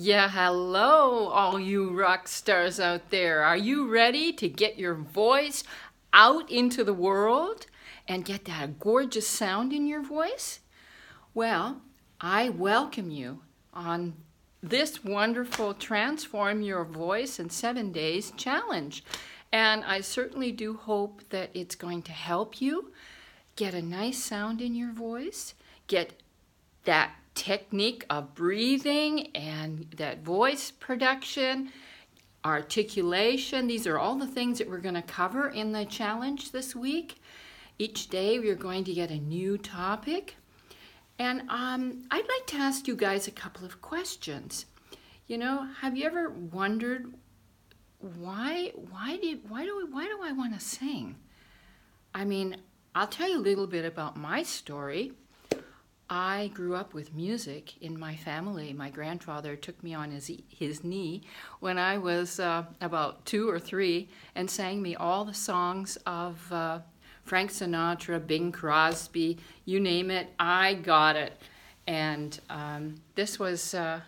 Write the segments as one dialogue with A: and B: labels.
A: Yeah, hello, all you rock stars out there. Are you ready to get your voice out into the world and get that gorgeous sound in your voice? Well, I welcome you on this wonderful Transform Your Voice in 7 Days challenge. And I certainly do hope that it's going to help you get a nice sound in your voice, get that technique of breathing and that voice production, articulation. These are all the things that we're going to cover in the challenge this week. Each day we're going to get a new topic. And I'd like to ask you guys a couple of questions. You know, have you ever wondered why do I want to sing? I mean, I'll tell you a little bit about my story. I grew up with music in my family. My grandfather took me on his knee when I was about 2 or 3 and sang me all the songs of Frank Sinatra, Bing Crosby, you name it, I got it. And this was the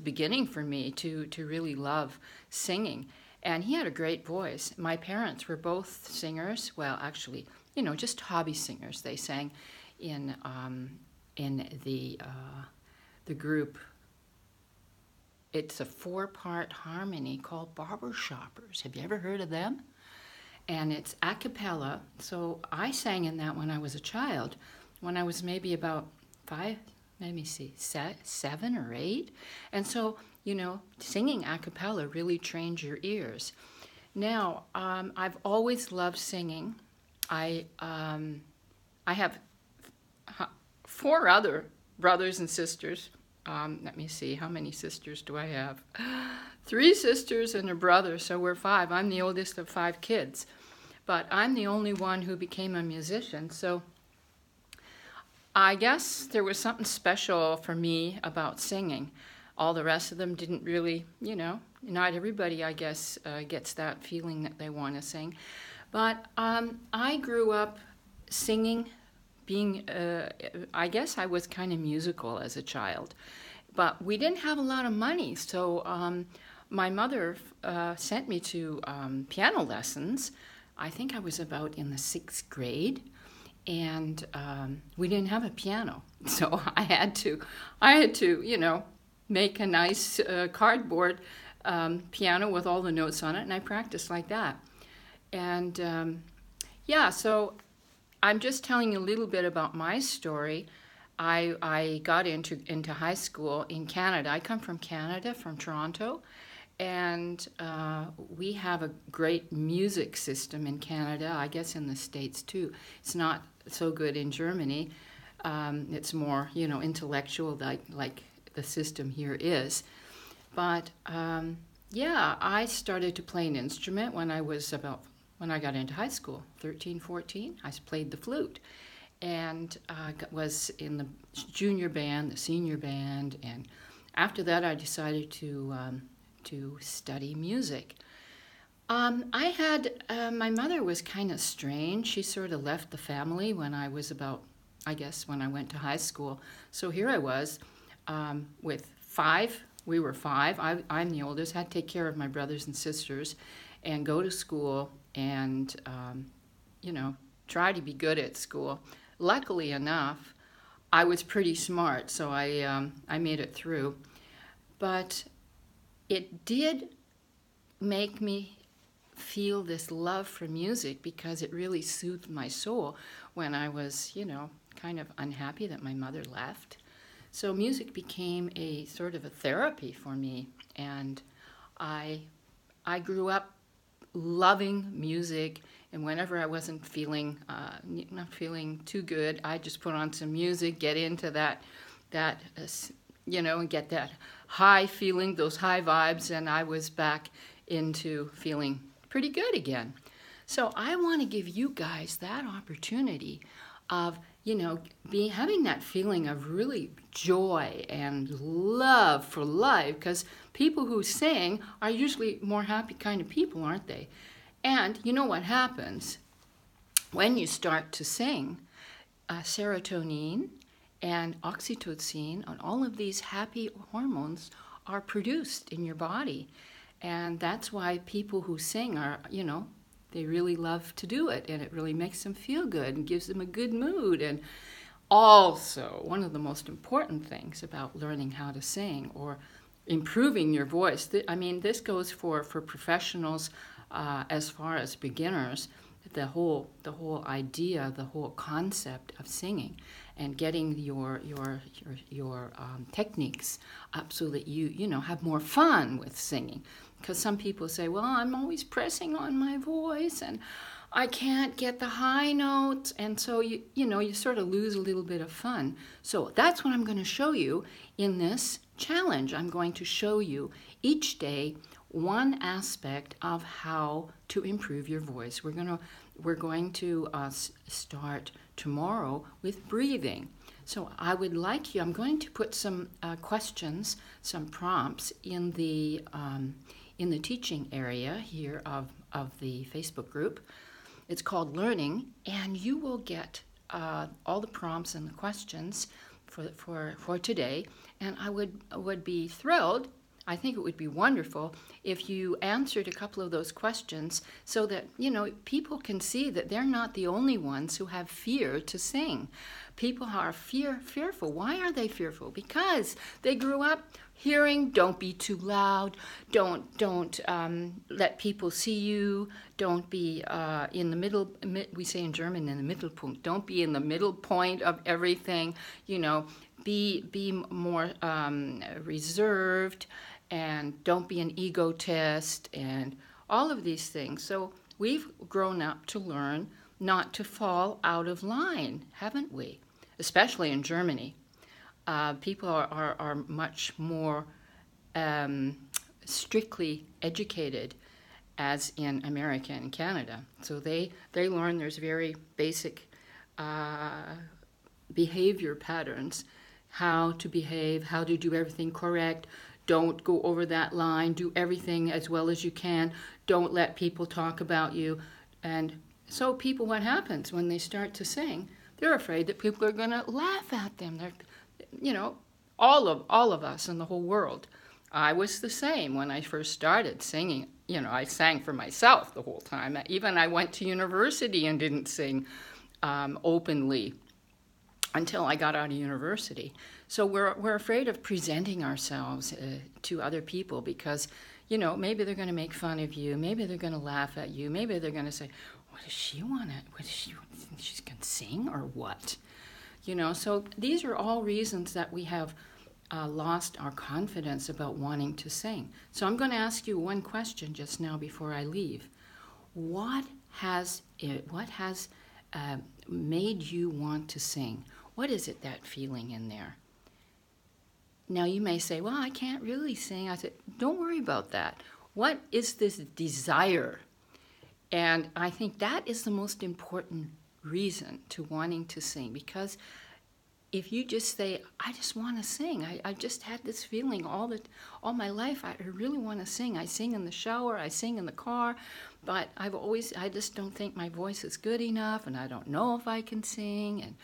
A: beginning for me to really love singing. And he had a great voice. My parents were both singers. Well, actually, you know, just hobby singers. They sang in the group. It's a 4-part harmony called Barber Shoppers. Have you ever heard of them? And it's a cappella. So I sang in that when I was a child, when I was maybe about 7 or 8. And so, you know, singing a cappella really trains your ears. Now, I've always loved singing. I have 4 other brothers and sisters. Let me see, how many sisters do I have? 3 sisters and a brother, so we're 5. I'm the oldest of 5 kids, but I'm the only one who became a musician. So I guess there was something special for me about singing. All the rest of them didn't really, you know, not everybody, I guess, gets that feeling that they want to sing. But I grew up singing, being, I guess I was kind of musical as a child. But we didn't have a lot of money, so my mother sent me to piano lessons. I think I was about in the 6th grade, and we didn't have a piano. So I had to, you know, make a nice cardboard piano with all the notes on it, and I practiced like that. And yeah, so I'm just telling you a little bit about my story. I got into high school in Canada. I come from Canada, from Toronto, and we have a great music system in Canada, I guess in the States too. It's not so good in Germany. It's more, you know, intellectual like the system here is. But yeah, I started to play an instrument when I got into high school, 13, 14. I played the flute and was in the junior band, the senior band, and after that I decided to study music. I had, my mother was kind of strange. She sort of left the family when I was about, I guess, when I went to high school. So here I was with 5. We were 5. I'm the oldest. I had to take care of my brothers and sisters and go to school and, you know, try to be good at school. Luckily enough, I was pretty smart, so I made it through. But it did make me feel this love for music because it really soothed my soul when I was, you know, kind of unhappy that my mother left. So music became a sort of a therapy for me, and I grew up loving music, and whenever I wasn't feeling not feeling too good, I just put on some music, get into that you know, and get that high feeling, those high vibes, and I was back into feeling pretty good again. So I want to give you guys that opportunity of, you know, having that feeling of really joy and love for life, because people who sing are usually more happy kind of people, aren't they? And you know what happens when you start to sing? Serotonin and oxytocin and all of these happy hormones are produced in your body. And that's why people who sing are, they really love to do it, and it really makes them feel good and gives them a good mood. And also, one of the most important things about learning how to sing or improving your voice, this goes for professionals as far as beginners. The whole idea, the whole concept of singing and getting your techniques up so that you have more fun with singing. Because some people say, well, I'm always pressing on my voice and I can't get the high notes, and so you sort of lose a little bit of fun. So that's what I'm going to show you in this challenge. I'm going to show you each day one aspect of how to improve your voice. We're going to start tomorrow with breathing. So I'm going to put some questions, some prompts in the teaching area here of the Facebook group. It's called Learning, and you will get all the prompts and the questions for today. And I would be thrilled. I think it would be wonderful if you answered a couple of those questions so that, people can see that they're not the only ones who have fear to sing. People are fearful. Why are they fearful? Because they grew up hearing, don't be too loud, don't let people see you, don't be in the middle, we say in German, in the Mittelpunkt, don't be in the middle point of everything, be more reserved, and don't be an egotist, and all of these things. So we've grown up to learn not to fall out of line, haven't we? Especially in Germany. People are much more strictly educated as in America and Canada. So they learn there's very basic behavior patterns, how to behave, how to do everything correct. Don't go over that line. Do everything as well as you can. Don't let people talk about you. And so people, what happens when they start to sing? They're afraid that people are going to laugh at them. All of us in the whole world. I was the same when I first started singing. I sang for myself the whole time. Even I went to university and didn't sing openly until I got out of university. So we're afraid of presenting ourselves to other people because, maybe they're going to make fun of you. Maybe they're going to laugh at you. Maybe they're going to say, what does she want? She's going to sing or what? So these are all reasons that we have lost our confidence about wanting to sing. So I'm going to ask you one question just now before I leave. What has made you want to sing? What is it, that feeling in there? Now you may say, well, I can't really sing. I said, don't worry about that. What is this desire? And I think that is the most important reason to wanting to sing, because if you just say, I just want to sing, I just had this feeling all my life, I really want to sing. I sing in the shower, I sing in the car, but I just don't think my voice is good enough, and I don't know if I can sing, and